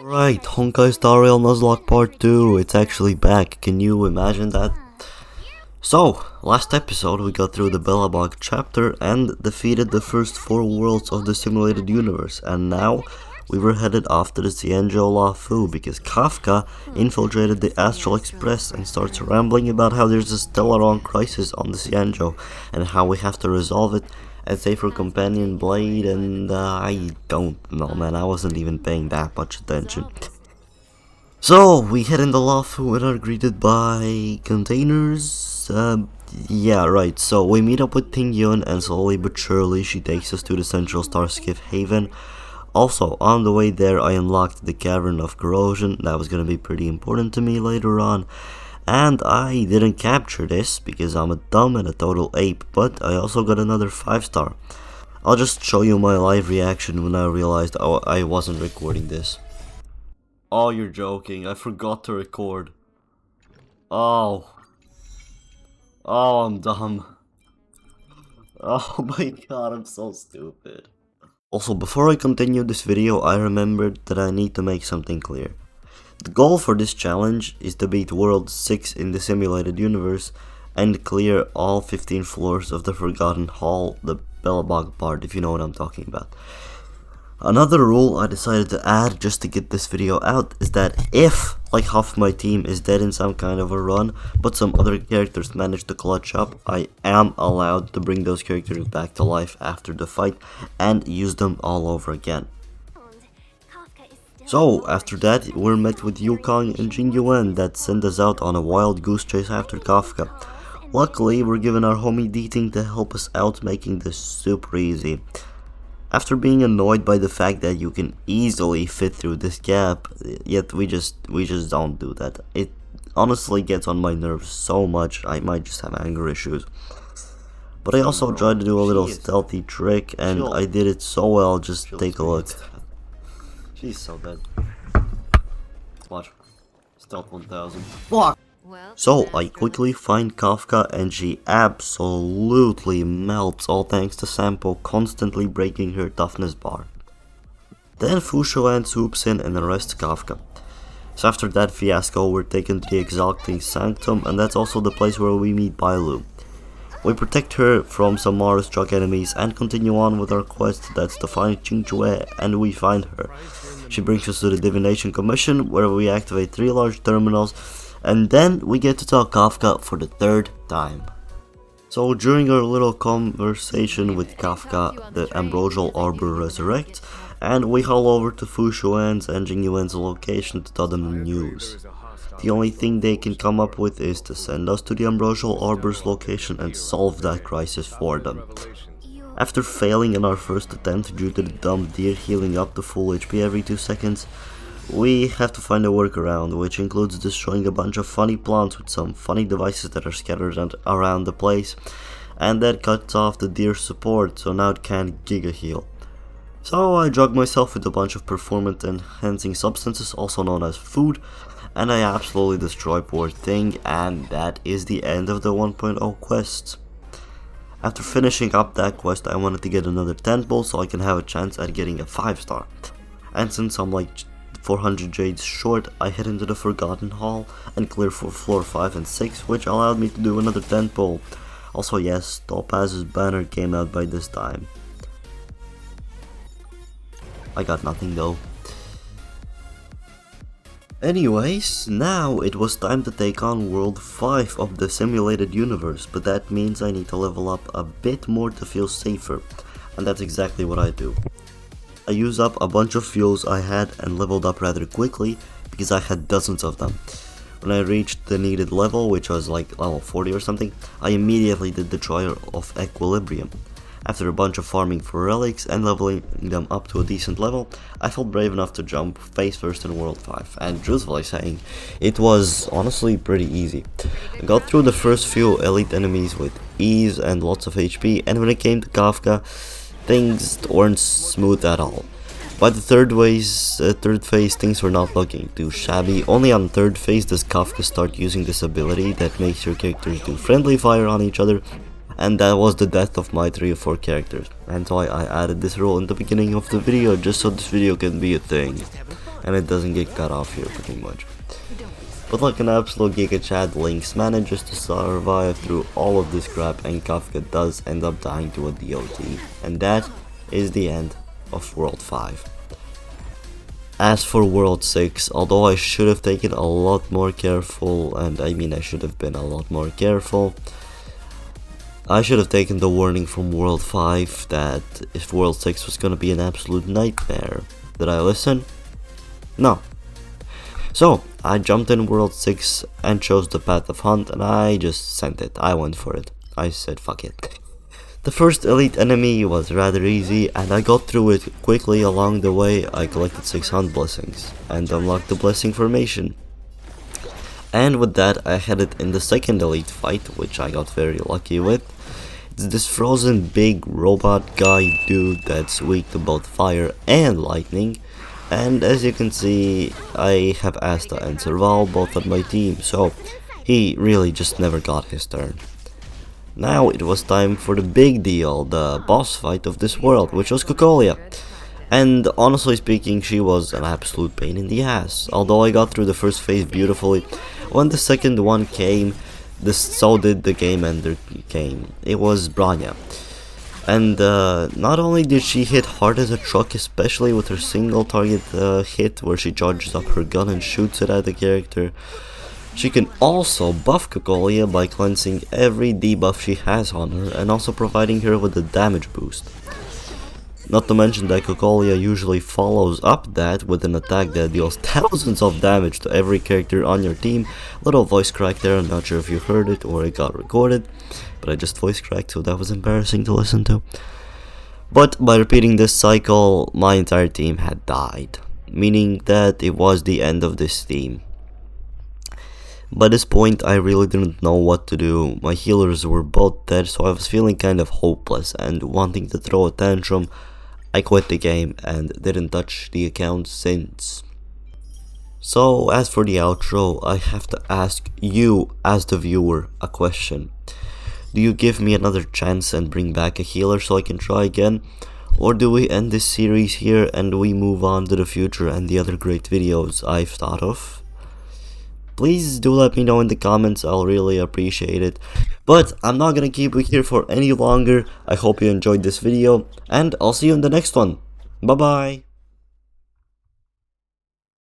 Right, Honkai Star Rail Nuzlocke Part 2, it's actually back, can you imagine that? So, last episode we got through the Belobog chapter and defeated the first 4 worlds of the simulated universe, and now we were headed off to the Xianzhou Lafu because Kafka infiltrated the Astral Express and starts rambling about how there's a Stellaron crisis on the Xianzhou and how we have to resolve it and save her companion Blade, and I don't know, man, I wasn't even paying that much attention. So, we head in the Lafu and are greeted by containers. Yeah, right, so we meet up with Ting Yun and slowly but surely she takes us to the Central Star Skiff Haven. Also, on the way there I unlocked the Cavern of Corrosion, that was gonna be pretty important to me later on. And I didn't capture this because I'm a dumb and a total ape, but I also got another 5-star. I'll just show you my live reaction when I realized I wasn't recording this. Oh, you're joking, I forgot to record. Oh, I'm dumb. Oh my god, I'm so stupid. Also, before I continue this video, I remembered that I need to make something clear. The goal for this challenge is to beat World 6 in the simulated universe and clear all 15 floors of the Forgotten Hall, the Belobog part, if you know what I'm talking about. Another rule I decided to add just to get this video out is that if, like, half my team is dead in some kind of a run, but some other characters manage to clutch up, I am allowed to bring those characters back to life after the fight and use them all over again. So, after that, we're met with Yukong and Jing Yuan that send us out on a wild goose chase after Kafka. Luckily, we're given our homie Deeting to help us out, making this super easy. After being annoyed by the fact that you can easily fit through this gap, yet we just don't do that. It honestly gets on my nerves so much, I might just have anger issues. But I also tried to do a little stealthy trick, and I did it so well, just take a look. She's so dead. Watch. Stealth 1000. Fuck! So, I quickly find Kafka and she absolutely melts, all thanks to Sampo constantly breaking her toughness bar. Then Fu Shuan swoops in and arrests Kafka. So after that fiasco, we're taken to the Exalting Sanctum, and that's also the place where we meet Bailu. We protect her from some Mars truck enemies and continue on with our quest, that's to find Qingzhue, and we find her. She brings us to the Divination Commission, where we activate 3 large terminals, and then we get to talk Kafka for the 3rd time. So during our little conversation with Kafka, the Ambrosial Arbor resurrects, and we haul over to Fu Shuan's and Jing Yuan's location to tell them the news. The only thing they can come up with is to send us to the Ambrosial Arbor's location and solve that crisis for them. After failing in our first attempt due to the dumb deer healing up to full HP every 2 seconds, we have to find a workaround, which includes destroying a bunch of funny plants with some funny devices that are scattered around the place, and that cuts off the deer's support, so now it can't giga heal. So I drug myself with a bunch of performance enhancing substances, also known as food, and I absolutely destroy poor thing, and that is the end of the 1.0 quests. After finishing up that quest, I wanted to get another 10 balls so I can have a chance at getting a 5-star. And since I'm like 400 jades short, I head into the Forgotten Hall and clear for floor 5 and 6, which allowed me to do another 10 pull. Also yes, Topaz's banner came out by this time. I got nothing though. Anyways, now it was time to take on World 5 of the simulated universe, but that means I need to level up a bit more to feel safer, and that's exactly what I do. I used up a bunch of fuels I had and leveled up rather quickly because I had dozens of them. When I reached the needed level, which was like level 40 or something, I immediately did the Trial of Equilibrium. After a bunch of farming for relics and leveling them up to a decent level, I felt brave enough to jump face first in World 5, and truthfully saying, it was honestly pretty easy. I got through the first few elite enemies with ease and lots of HP, and when it came to Kafka, things weren't smooth at all. By the third phase, things were not looking too shabby. Only on third phase does Kafka start using this ability that makes your characters do friendly fire on each other, and that was the death of my 3 or 4 characters, and so I added this rule in the beginning of the video just so this video can be a thing. and it doesn't get cut off here pretty much. But like an absolute Giga Chad, Lynx manages to survive through all of this crap, and Kafka does end up dying to a DOT, and that is the end of World 5. As for World 6, although I should have taken a lot more careful, and I mean I should have been a lot more careful, I should have taken the warning from World 5 that if World 6 was gonna be an absolute nightmare. Did I listen? No. So, I jumped in World 6 and chose the Path of Hunt, and I just sent it. I went for it. I said fuck it. The first elite enemy was rather easy, and I got through it quickly. Along the way, I collected 6 Hunt blessings and unlocked the blessing formation. And with that, I headed in the second elite fight, which I got very lucky with. It's this frozen big robot guy dude that's weak to both fire and lightning. And as you can see, I have Asta and Serval both on my team, so he really just never got his turn. Now it was time for the big deal, the boss fight of this world, which was Cocolia. And honestly speaking, she was an absolute pain in the ass. Although I got through the first phase beautifully, when the second one came, so did the game ender came. It was Branya. And not only did she hit hard as a truck, especially with her single target hit where she charges up her gun and shoots it at the character, she can also buff Cocolia by cleansing every debuff she has on her and also providing her with a damage boost. Not to mention that Cocolia usually follows up that with an attack that deals thousands of damage to every character on your team. Little voice crack there, I'm not sure if you heard it or it got recorded, but I just voice cracked, so that was embarrassing to listen to. But by repeating this cycle, my entire team had died, meaning that it was the end of this team. By this point, I really didn't know what to do. My healers were both dead, so I was feeling kind of hopeless and wanting to throw a tantrum. I quit the game and didn't touch the account since. So as for the outro, I have to ask you as the viewer a question. Do you give me another chance and bring back a healer so I can try again? Or do we end this series here and we move on to the future and the other great videos I've thought of? Please do let me know in the comments, I'll really appreciate it. But I'm not gonna keep you here for any longer. I hope you enjoyed this video, and I'll see you in the next one. Bye bye!